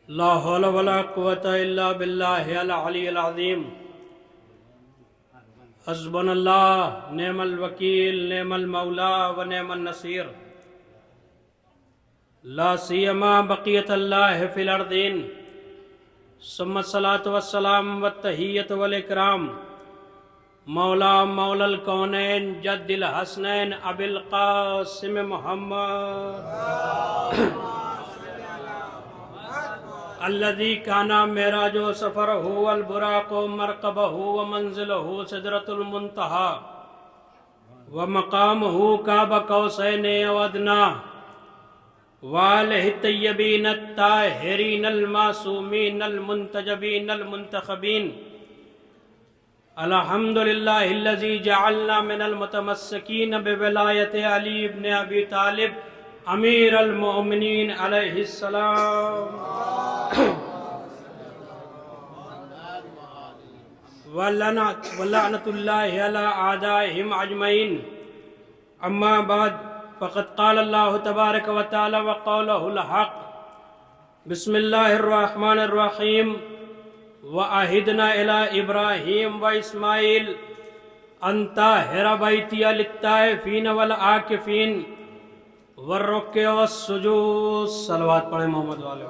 لا حول ولا قوة إلا بالله العلی العظیم حسبنا اللہ نعم الوکیل نعم المولا و نعم النصیر لا سیما بقیت اللہ فی الارضین ثم الصلاة والسلام والتحیت والاکرام مولا مولا الکونین جد الحسنین ابی القاسم محمد الذي كان معراج سفره والبراق مركبه ومنزله سدرة المنتهى ومقامه قاب قوسين أو أدنى وآله الطيبين الطاهرين المعصومين المنتجبين المنتخبين الحمد لله الذي جعلنا من المتمسكين بولاية علي بن أبي طالب امیر المؤمنین علیہ السلام ولعنت اللہ علی اعدائہم اجمعین اما بعد فقد قال اللہ تبارک و تعالی وقولہ الحق بسم اللہ الرحمن الرحیم وعہدنا الی ابراہیم و اسماعیل ان طہر بیتی للطائفین والعاکفین والرکع والسجود صلوات پڑھیں محمد والے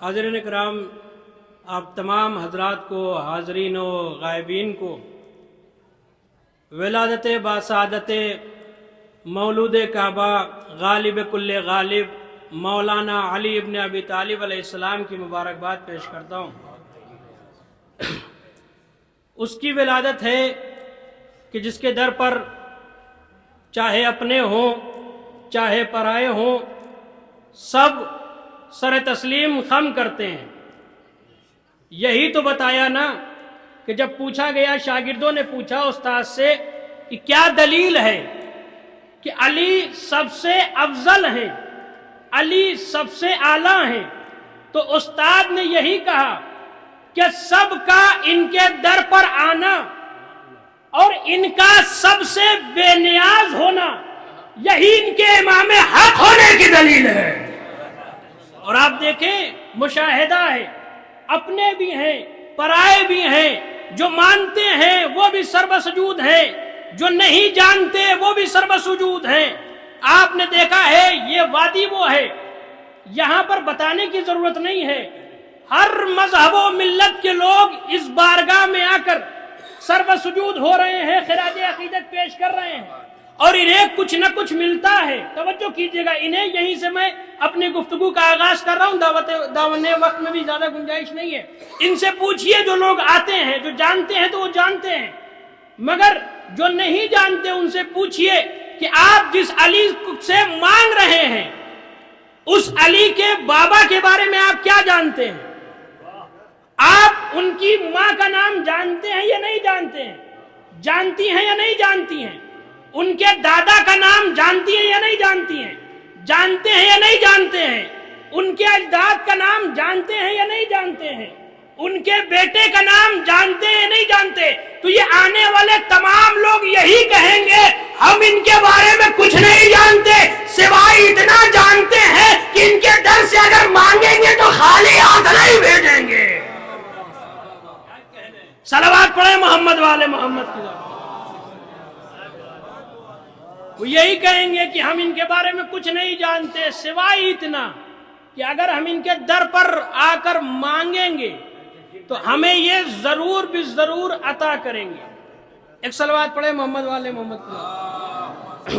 حاضرین کرام، آپ تمام حضرات کو، حاضرین و غائبین کو ولادت باسعادت مولود کعبہ غالب کل غالب مولانا علی ابن ابی طالب علیہ السلام کی مبارکباد پیش کرتا ہوں۔ اس کی ولادت ہے کہ جس کے در پر چاہے اپنے ہوں چاہے پرائے ہوں سب سر تسلیم خم کرتے ہیں۔ یہی تو بتایا نا کہ جب پوچھا گیا، شاگردوں نے پوچھا استاد سے کہ کیا دلیل ہے کہ علی سب سے افضل ہیں، علی سب سے اعلیٰ ہیں، تو استاد نے یہی کہا کہ سب کا ان کے در پر آنا اور ان کا سب سے بے نیاز ہونا یہی ان کے امام حق ہونے کی دلیل ہے۔ اور آپ دیکھیں، مشاہدہ ہے، اپنے بھی ہیں پرائے بھی ہیں، جو مانتے ہیں وہ بھی سربسجود ہیں، جو نہیں جانتے وہ بھی سربسجود ہیں۔ آپ نے دیکھا ہے یہ وادی وہ ہے، یہاں پر بتانے کی ضرورت نہیں ہے، ہر مذہب و ملت کے لوگ اس بارگاہ میں آ کر سربسجود ہو رہے ہیں، خراج عقیدت پیش کر رہے ہیں، اور انہیں کچھ نہ کچھ ملتا ہے۔ توجہ کیجئے گا، انہیں یہیں سے میں اپنی گفتگو کا آغاز کر رہا ہوں، دعونے وقت میں بھی زیادہ گنجائش نہیں ہے۔ ان سے پوچھئے، جو لوگ آتے ہیں، جو جانتے ہیں تو وہ جانتے ہیں، مگر جو نہیں جانتے ان سے پوچھئے کہ آپ جس علی سے مانگ رہے ہیں اس علی کے بابا کے بارے میں آپ کیا جانتے ہیں؟ آپ ان کی ماں کا نام جانتے ہیں یا نہیں جانتے ہیں؟ جانتی ہیں یا نہیں جانتی ہیں؟ ان کے دادا کا نام جانتی ہیں یا نہیں جانتی ہیں؟ جانتے ہیں یا نہیں جانتے ہیں؟ ان کے اجداد کا نام جانتے ہیں یا نہیں جانتے ہیں؟ ان کے بیٹے کا نام جانتے ہیں یا نہیں جانتے؟ تو یہ آنے والے تمام لوگ یہی کہیں گے ہم ان کے بارے میں کچھ نہیں جانتے، سوائے اتنا جانتے ہیں کہ ان کے در سے اگر مانگیں گے تو خالی ہاتھ نہیں بھیجیں گے۔ صلوات پڑھیں محمد والے محمد کی ذات۔ وہ یہی کہیں گے کہ ہم ان کے بارے میں کچھ نہیں جانتے، سوائے اتنا کہ اگر ہم ان کے در پر آ کر مانگیں گے تو ہمیں یہ ضرور بھی ضرور عطا کریں گے۔ ایک صلوات پڑھیں محمد والے محمد کی ذات۔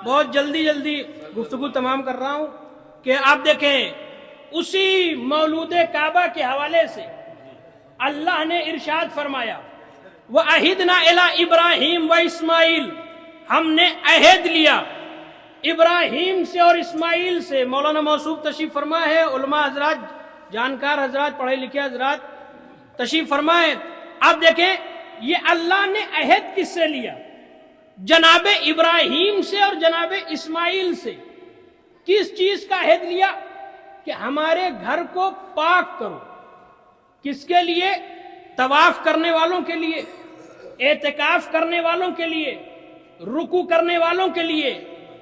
بہت جلدی گفتگو تمام کر رہا ہوں کہ آپ دیکھیں، اسی مولود کعبہ کے حوالے سے اللہ نے ارشاد فرمایا وَعَهِدْنَا إِلَىٰ إِبْرَاهِيمَ وَإِسْمَاعِيلَ، ہم نے عہد لیا ابراہیم سے اور اسماعیل سے۔ مولانا موصوف تشریف فرما ہے، علماء حضرات، جانکار حضرات، پڑھے لکھے حضرات تشریف فرمائے۔ آپ دیکھیں یہ اللہ نے عہد کس سے لیا؟ جناب ابراہیم سے اور جناب اسماعیل سے۔ کس چیز کا عہد لیا؟ کہ ہمارے گھر کو پاک کرو۔ کس کے لیے؟ طواف کرنے والوں کے لیے، اعتکاف کرنے والوں کے لیے، رکوع کرنے والوں کے لیے،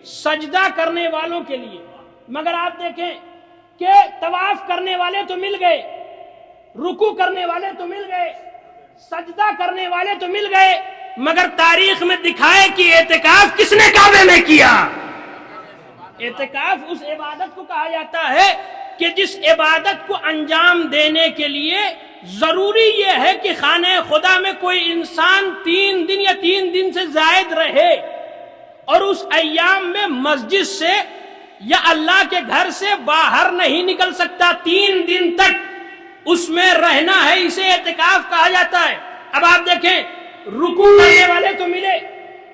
سجدہ کرنے والوں کے لیے، مگر آپ دیکھیں کہ طواف کرنے والے تو مل گئے، رکوع کرنے والے تو مل گئے، سجدہ کرنے والے تو مل گئے، مگر تاریخ میں دکھائے کہ اعتکاف کس نے کعبے میں کیا؟ اعتکاف اس عبادت کو کہا جاتا ہے کہ جس عبادت کو انجام دینے کے لیے ضروری یہ ہے کہ خانہ خدا میں کوئی انسان 3 دن یا 3 دن سے زائد رہے، اور اس ایام میں مسجد سے یا اللہ کے گھر سے باہر نہیں نکل سکتا، 3 دن تک اس میں رہنا ہے، اسے اعتکاف کہا جاتا ہے۔ اب آپ دیکھیں، رکوع کرنے والے تو ملے،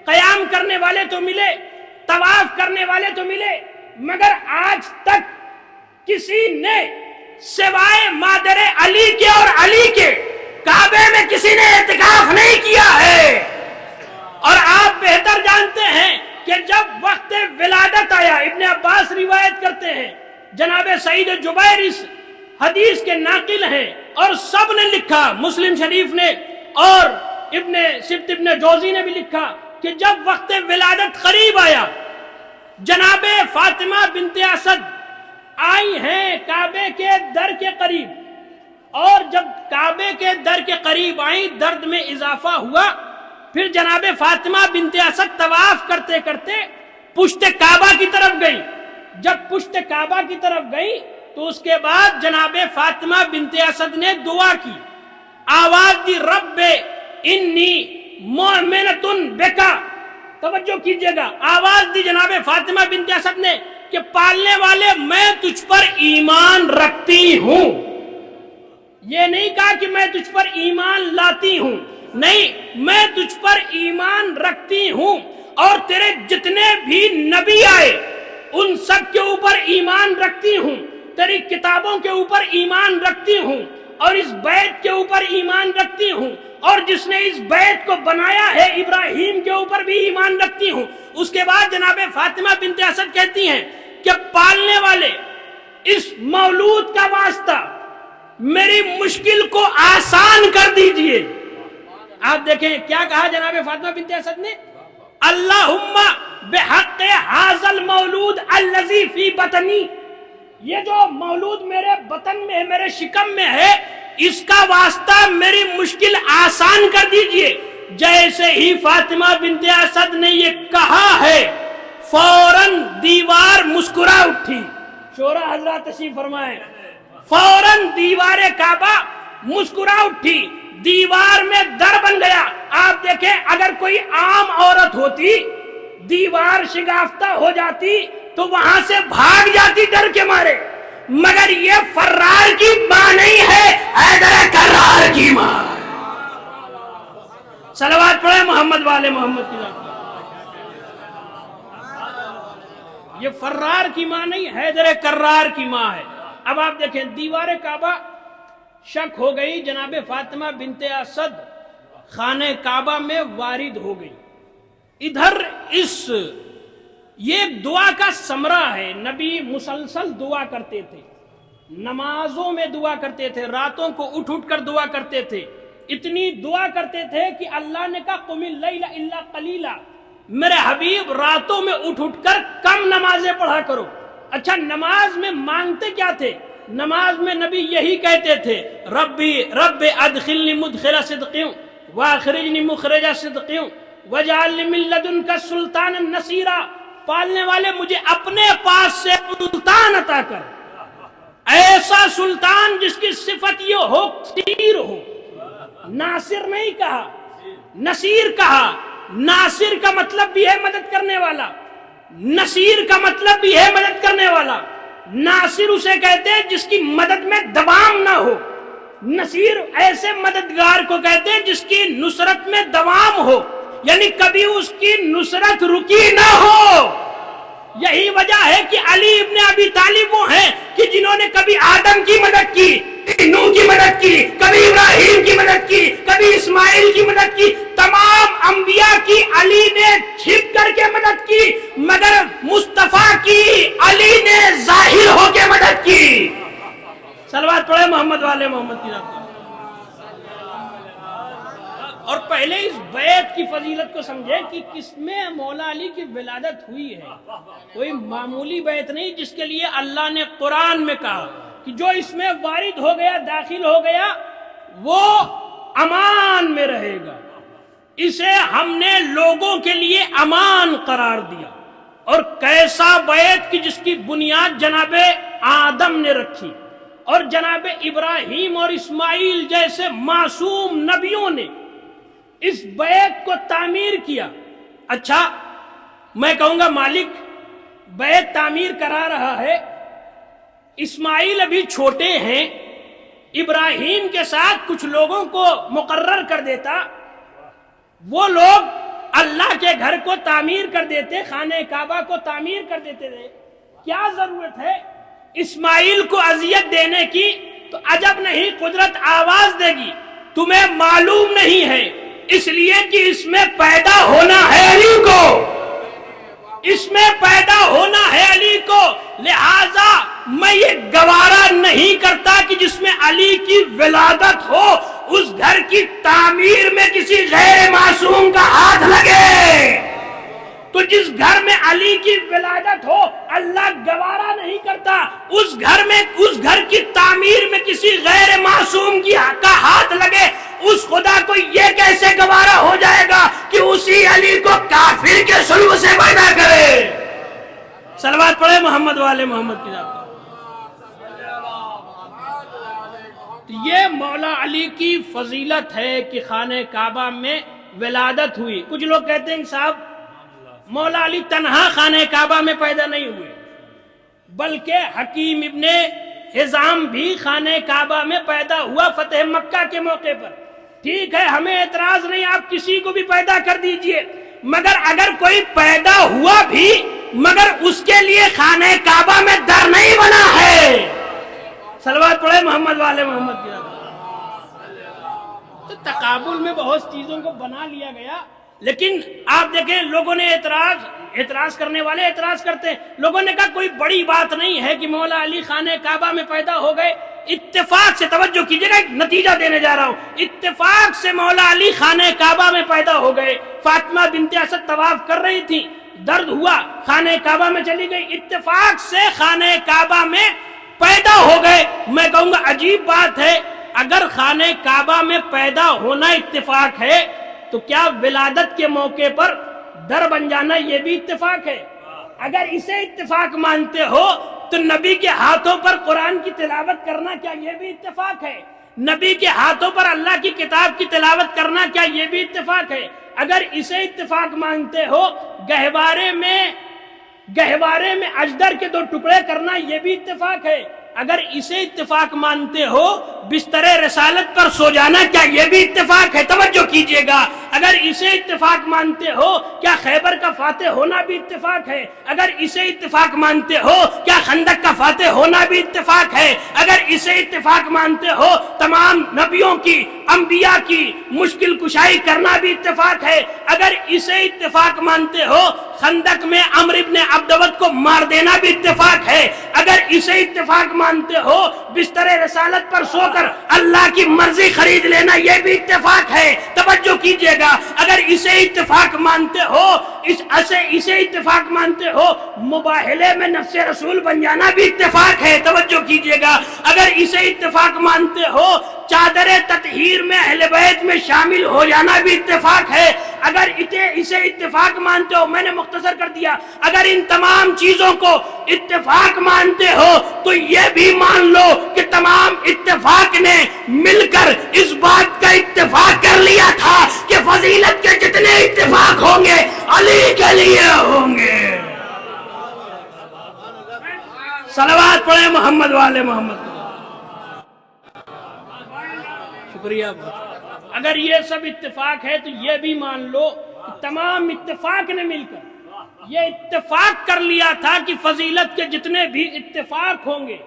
قیام کرنے والے تو ملے، طواف کرنے والے تو ملے، مگر آج تک کسی نے سوائے مادر علی کے اور علی کے کعبے میں کسی نے اعتکاف نہیں کیا ہے۔ اور آپ بہتر جانتے ہیں کہ جب وقت ولادت آیا، ابن عباس روایت کرتے ہیں، جناب سعید جبیر اس حدیث کے ناقل ہیں، اور سب نے لکھا، مسلم شریف نے اور ابن جوزی نے بھی لکھا کہ جب وقت ولادت قریب آیا، جناب فاطمہ بنت اسد آئی ہیں کعبے کے در کے قریب، اور جب کعبے کے در کے قریب آئیں درد میں اضافہ ہوا، پھر جناب فاطمہ بنت اسد طواف کرتے کرتے پشت کعبہ کی طرف گئی۔ جب پشت کعبہ کی طرف گئی تو اس کے بعد جناب فاطمہ بنت اسد نے دعا کی، آواز دی، رب انی مؤمنۃ بکا، توجہ کیجئے گا، آواز دی جناب فاطمہ بنت اسد نے کہ پالنے والے میں تجھ پر ایمان رکھتی ہوں۔ یہ نہیں کہا کہ میں تجھ پر ایمان لاتی ہوں، نہیں، میں تجھ پر ایمان رکھتی ہوں، اور تیرے جتنے بھی نبی آئے ان سب کے اوپر ایمان رکھتی ہوں، تیری کتابوں کے اوپر ایمان رکھتی ہوں، اور اس بیت کے اوپر ایمان رکھتی ہوں، اور جس نے اس بیت کو بنایا ہے ابراہیم کے اوپر بھی ایمان رکھتی ہوں۔ اس کے بعد جناب فاطمہ بنت اسد کہتی ہیں کہ پالنے والے اس مولود کا واسطہ میری مشکل کو آسان کر دیجئے۔ آپ دیکھیں کیا کہا جناب فاطمہ بنت اسد نے، اللہم بحق ھذا المولود الذی فی بطنی، یہ جو مولود میرے بطن میں ہے، میرے شکم میں ہے، اس کا واسطہ میری مشکل آسان کر دیجئے۔ جیسے ہی فاطمہ بنت اسد نے یہ کہا ہے، فوراً دیوار مسکرا اٹھی۔ شورا حضرات تشریف فرمائیں، فوراً دیوار کعبہ مسکرا اٹھی، دیوار میں در بن گیا۔ آپ دیکھیں، اگر کوئی عام عورت ہوتی، دیوار شگافتہ ہو جاتی تو وہاں سے بھاگ جاتی ڈر کے مارے، مگر یہ فرار کی ماں نہیں ہے، حیدر کرار کی ماں۔ صلوات پڑھیں محمد والے محمد کی ذات۔ یہ فرار کی ماں نہیں، حیدر کرار کی ماں ہے۔ اب آپ دیکھیں، دیوار کعبہ شک ہو گئی، جناب فاطمہ بنت اسد خانہ کعبہ میں وارد ہو گئی۔ ادھر یہ دعا کا ثمرہ ہے، نبی مسلسل دعا کرتے تھے، نمازوں میں دعا کرتے تھے، راتوں کو اٹھ اٹھ کر دعا کرتے تھے، اتنی دعا کرتے تھے کہ اللہ نے کہا قم اللیل الا قلیلا، میرے حبیب راتوں میں اٹھ اٹھ کر کم نمازیں پڑھا کرو۔ اچھا، نماز میں مانگتے کیا تھے؟ نماز میں نبی یہی کہتے تھے، رب ادخلنی مدخل صدق واخرجنی مخرج صدق واجعل من لدنک سلطانا نصیرا، پالنے والے مجھے اپنے پاس سے سلطان عطا کر، ایسا سلطان جس کی صفت یہ ہو نصیر ہو۔ ناصر نہیں کہا، نصیر کہا۔ ناصر کا مطلب بھی ہے مدد کرنے والا، نصیر کا مطلب بھی ہے مدد کرنے والا۔ ناصر اسے کہتے ہیں جس کی مدد میں دوام نہ ہو، نصیر ایسے مددگار کو کہتے ہیں جس کی نصرت میں دوام ہو، یعنی کبھی اس کی نصرت رکی نہ ہو۔ یہی وجہ ہے کہ علی ابن ابی طالب وہ ہیں کہ جنہوں نے کبھی آدم کی مدد کی، نوح کی مدد کی، کبھی ابراہیم کی مدد کی، کبھی اسماعیل کی مدد کی، تمام انبیاء کی علی نے چھپ کر کے مدد کی، مگر مصطفیٰ کی علی نے ظاہر ہو کے مدد کی۔ صلوات پڑھے محمد والے محمد کی ذات۔ اور پہلے اس بیعت کی فضیلت کو سمجھے کہ کس میں مولا علی کی ولادت ہوئی ہے. کوئی معمولی بیعت نہیں جس کے لیے اللہ نے قرآن میں کہا کہ جو اس میں وارد ہو گیا، داخل ہو گیا، وہ امان میں رہے گا. اسے ہم نے لوگوں کے لیے امان قرار دیا. اور کیسا بیعت کی جس کی بنیاد جناب آدم نے رکھی اور جناب ابراہیم اور اسماعیل جیسے معصوم نبیوں نے اس بیعت کو تعمیر کیا. اچھا، میں کہوں گا مالک بیعت تعمیر کرا رہا ہے، اسماعیل ابھی چھوٹے ہیں، ابراہیم کے ساتھ کچھ لوگوں کو مقرر کر دیتا، وہ لوگ اللہ کے گھر کو تعمیر کر دیتے، خانہ کعبہ کو تعمیر کر دیتے تھے. کیا ضرورت ہے اسماعیل کو اذیت دینے کی؟ تو عجب نہیں قدرت آواز دے گی، تمہیں معلوم نہیں ہے، اس لیے کہ اس میں پیدا ہونا ہے علی کو، اس میں پیدا ہونا ہے علی کو، لہذا میں یہ گوارا نہیں کرتا کہ جس میں علی کی ولادت ہو اس گھر کی تعمیر میں کسی غیر معصوم کا ہاتھ لگے. تو جس گھر میں علی کی ولادت ہو اللہ گوارا نہیں کرتا اس گھر کی تعمیر میں کسی غیر معصوم کا ہاتھ لگے. اس خدا کو یہ کیسے گوارا ہو جائے گا کہ اسی علی کو کافر کے سلب سے پیدا کرے. صلوات پڑھے محمد والے محمد کی ذات. یہ مولا علی کی فضیلت ہے کہ خانہ کعبہ میں ولادت ہوئی. کچھ لوگ کہتے ہیں کہ صاحب مولا علی تنہا خانہ کعبہ میں پیدا نہیں ہوئے، بلکہ حکیم ابن حزام بھی خانہ کعبہ میں پیدا ہوا فتح مکہ کے موقع پر. ٹھیک ہے، ہمیں اعتراض نہیں، آپ کسی کو بھی پیدا کر دیجئے، مگر اگر کوئی پیدا ہوا بھی مگر اس کے لیے خانہ کعبہ میں در نہیں بنا ہے. صلوات پڑھے محمد والے محمد کی. تو تقابل میں بہت چیزوں کو بنا لیا گیا، لیکن آپ دیکھیں لوگوں نے اعتراض کرنے والے اعتراض کرتے ہیں. لوگوں نے کہا کوئی بڑی بات نہیں ہے کہ مولا علی خانہ کعبہ میں پیدا ہو گئے. اتفاق سے توجہ کیجئے گا، ایک نتیجہ دینے جا رہا ہوں. اتفاق سے مولا علی خانہ کعبہ میں پیدا ہو گئے. فاطمہ بنت اسد طواف کر رہی تھی، درد ہوا، خانہ کعبہ میں چلی گئی، اتفاق سے خانہ کعبہ میں پیدا ہو گئے. میں کہوں گا عجیب بات ہے، اگر خانہ کعبہ میں پیدا ہونا اتفاق ہے تو کیا ولادت کے موقع پر در بن جانا یہ بھی اتفاق ہے؟ اگر اسے اتفاق مانتے ہو تو نبی کے ہاتھوں پر قرآن کی تلاوت کرنا کیا یہ بھی اتفاق ہے؟ نبی کے ہاتھوں پر اللہ کی کتاب کی تلاوت کرنا کیا یہ بھی اتفاق ہے؟ اگر اسے اتفاق مانتے ہو گہوارے میں اجدر کے 2 ٹکڑے کرنا یہ بھی اتفاق ہے. اگر اسے اتفاق مانتے ہو بستر رسالت پر سو جانا کیا یہ بھی اتفاق ہے؟ توجہ کیجئے گا. اگر اسے اتفاق مانتے ہو کیا خیبر کا فاتح ہونا بھی اتفاق ہے؟ اگر اسے اتفاق مانتے ہو کیا خندق کا فاتح ہونا بھی اتفاق ہے؟ اگر اسے اتفاق مانتے ہو تمام نبیوں کی انبیاء کی مشکل کشائی کرنا بھی اتفاق ہے؟ اگر اسے اتفاق مانتے ہو خندق میں عمرو ابن عبدود کو مار دینا بھی اتفاق ہے؟ اگر اسے اتفاق مانتے ہو بستر رسالت پر سو کر اللہ کی مرضی خرید لینا یہ بھی اتفاق ہے. توجہ کیجئے گا. اگر اسے اتفاق مانتے ہو اسے اتفاق مانتے ہو مباہلے میں نفس رسول بن جانا بھی اتفاق ہے. توجہ کیجئے گا. اگر اسے اتفاق مانتے ہو چادر تطہیر میں اہل بیت میں شامل ہو جانا بھی اتفاق ہے. اگر اسے اتفاق مانتے ہو، میں نے مختصر کر دیا، اگر ان تمام چیزوں کو اتفاق مانتے ہو تو یہ بھی مان لو کہ تمام اتفاق نے مل کر اس بات کا اتفاق کر لیا تھا کہ فضیلت کے جتنے اتفاق ہوں گے علی کے لیے ہوں گے. صلوات پڑھیں محمد والے محمد. شکریہ. اگر یہ سب اتفاق ہے تو یہ بھی مان لو کہ تمام اتفاق نے مل کر یہ اتفاق کر لیا تھا کہ فضیلت کے جتنے بھی اتفاق ہوں گے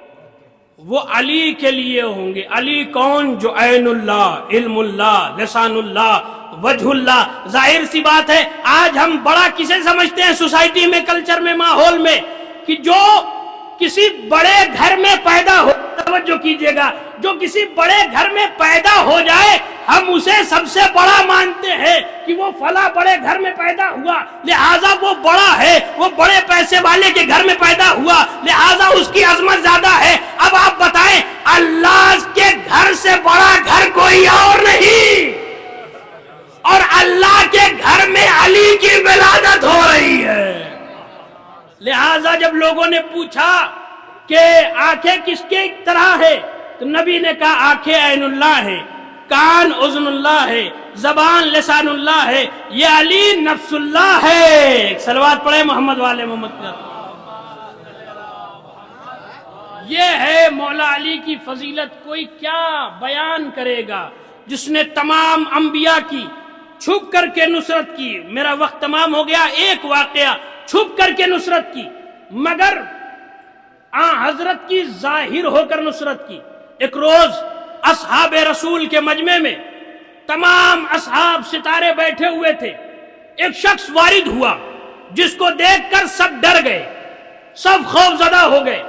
وہ علی کے لیے ہوں گے. علی کون؟ جو عین اللہ، علم اللہ، لسان اللہ، وجہ اللہ. ظاہر سی بات ہے آج ہم بڑا کسے سمجھتے ہیں سوسائٹی میں، کلچر میں، ماحول میں، کہ جو کسی بڑے گھر میں پیدا ہو. توجہ کیجئے گا. جو کسی بڑے گھر میں پیدا ہو جائے ہم اسے سب سے بڑا مانتے ہیں کہ وہ فلاں بڑے گھر میں پیدا ہوا لہٰذا وہ بڑا ہے، وہ بڑے پیسے والے کے گھر میں پیدا ہوا لہٰذا اس کی عظمت زیادہ ہے۔ اب آپ بتائیں اللہ کے گھر سے بڑا گھر کوئی اور نہیں، اور اللہ کے گھر میں علی کی ولادت ہو رہی ہے۔ لہٰذا جب لوگوں نے پوچھا کہ آنکھیں کس کے طرح ہے تو نبی نے کہا آنکھیں عین اللہ ہے، کان اذن اللہ ہے، زبان لسان اللہ ہے، یہ علی نفس اللہ ہے۔ صلوات پڑھے محمد والے محمد کا۔ یہ ہے مولا علی کی فضیلت، کوئی کیا بیان کرے گا جس نے تمام انبیاء کی چھپ کر کے نصرت کی۔ میرا وقت تمام ہو گیا، ایک واقعہ چھپ کر کے نصرت کی مگر حضرت کی ظاہر ہو کر نصرت کی۔ ایک روز اصحاب رسول کے مجمع میں تمام اصحاب ستارے بیٹھے ہوئے تھے، ایک شخص وارد ہوا جس کو دیکھ کر سب ڈر گئے، سب خوف زدہ ہو گئے۔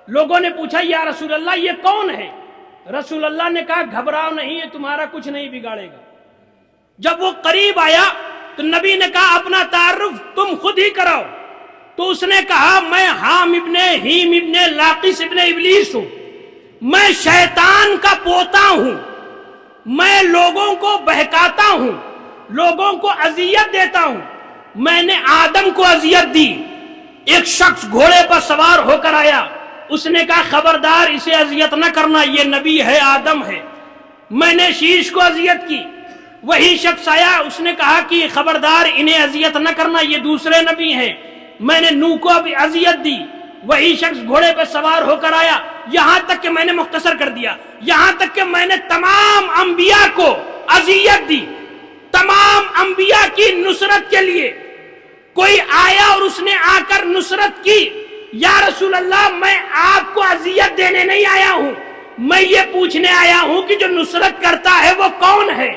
لوگوں نے پوچھا یا رسول اللہ یہ کون ہے؟ رسول اللہ نے کہا گھبراؤ نہیں، یہ تمہارا کچھ نہیں بگاڑے گا۔ جب وہ قریب آیا تو نبی نے کہا اپنا تعارف تم خود ہی کراؤ، تو اس نے کہا میں حام ابن ہیم ابن لاقس ابن ابلیس ہوں، میں شیطان کا پوتا ہوں، میں لوگوں کو بہکاتا ہوں، لوگوں کو اذیت دیتا ہوں، میں نے آدم کو اذیت دی۔ ایک شخص گھوڑے پر سوار ہو کر آیا، اس نے کہا خبردار اسے اذیت نہ کرنا، یہ نبی ہے، آدم ہے۔ میں نے شیش کو اذیت کی، وہی شخص آیا، اس نے کہا کہ خبردار انہیں اذیت نہ کرنا، یہ دوسرے نبی ہیں۔ میں نے نوح کو بھی اذیت دی، وہی شخص گھوڑے پہ سوار ہو کر آیا، یہاں تک کہ میں نے مختصر کر دیا، یہاں تک کہ میں نے تمام انبیاء کو اذیت دی، تمام انبیاء کی نصرت کے لیے کوئی آیا اور اس نے آ کر نصرت کی۔ یا رسول اللہ میں آپ کو اذیت دینے نہیں آیا ہوں، میں یہ پوچھنے آیا ہوں کہ جو نصرت کرتا ہے وہ کون ہے؟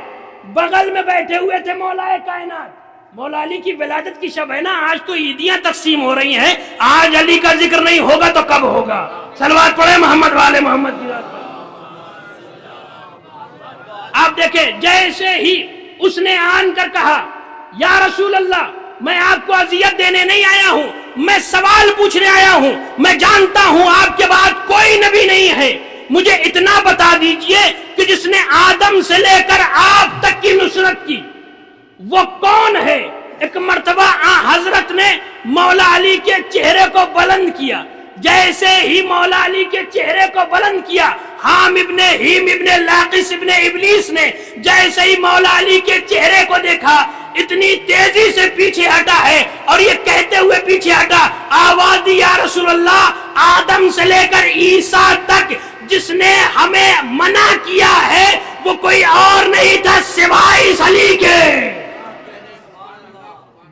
بغل میں بیٹھے ہوئے تھے مولا کائنات، مولا علی کی ولادت کی شب ہے نا، آج تو عیدیاں تقسیم ہو رہی ہیں، آج علی کا ذکر نہیں ہوگا تو کب ہوگا؟ صلوات پڑھے محمد والے محمد کی ذات پر۔ آپ دیکھیں جیسے ہی اس نے آن کر کہا یا رسول اللہ میں آپ کو اذیت دینے نہیں آیا ہوں، میں سوال پوچھنے آیا ہوں، میں جانتا ہوں آپ کے بعد کوئی نبی نہیں ہے، مجھے اتنا بتا دیجئے کہ جس نے آدم سے لے کر آپ تک کی نصرت کی وہ کون ہے؟ ایک مرتبہ حضرت نے مولا علی کے چہرے کو بلند کیا، جیسے ہی مولا علی کے چہرے کو بلند کیا، حام ابن ہیم ابن لاقس ابن ابلیس نے جیسے ہی مولا علی کے چہرے کو دیکھا اتنی تیزی سے پیچھے ہٹا ہے، اور یہ کہتے ہوئے پیچھے ہٹا، آواز دی یا رسول اللہ آدم سے لے کر عیسیٰ تک جس نے ہمیں منع کیا ہے وہ کوئی اور نہیں تھا سوائے اس علی کے۔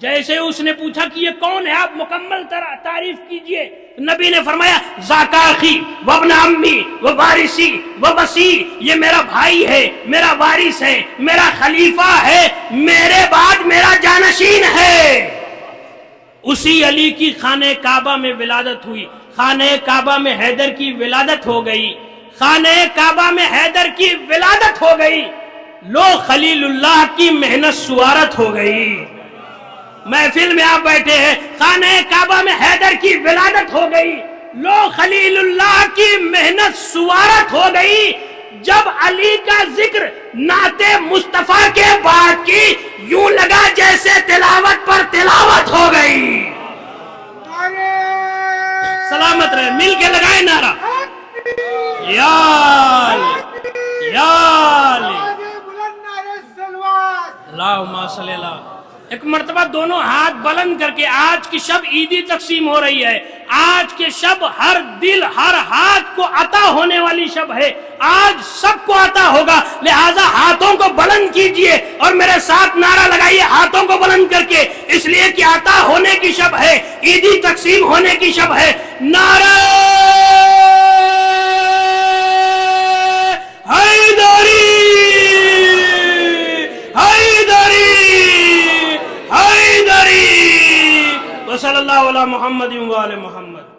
جیسے اس نے پوچھا کہ یہ کون ہے، آپ مکمل تعریف کیجئے، نبی نے فرمایا ذاکا اخی وابن امی ووارثی ووصی، یہ میرا بھائی ہے، میرا وارث ہے، میرا خلیفہ ہے، میرے بعد میرا جانشین ہے۔ اسی علی کی خانہ کعبہ میں ولادت ہوئی، خانہ کعبہ میں حیدر کی ولادت ہو گئی، خانہ کعبہ میں حیدر کی ولادت ہو گئی، لو خلیل اللہ کی محنت سوارت ہو گئی۔ محفل میں آپ بیٹھے ہیں، خانہ کعبہ میں حیدر کی ولادت ہو گئی، لو خلیل اللہ کی محنت سوارت ہو گئی۔ جب علی کا ذکر نعت مصطفیٰ کے بعد کی یوں لگا جیسے تلاوت پر تلاوت ہو گئی۔ سلامت رہے، مل کے لگائیں نعرہ یا علی یا علی اللہم صلی اللہ۔ ایک مرتبہ دونوں ہاتھ بلند کر کے، آج کی شب عیدی تقسیم ہو رہی ہے، آج کے شب ہر دل ہر ہاتھ کو عطا ہونے والی شب ہے، آج سب کو عطا ہوگا، لہٰذا ہاتھوں کو بلند کیجئے اور میرے ساتھ نعرہ لگائیے ہاتھوں کو بلند کر کے، اس لیے کہ عطا ہونے کی شب ہے، عیدی تقسیم ہونے کی شب ہے۔ نعرہ حیدری حیدری حیدری، وصلی اللہ علی محمد و آل محمد۔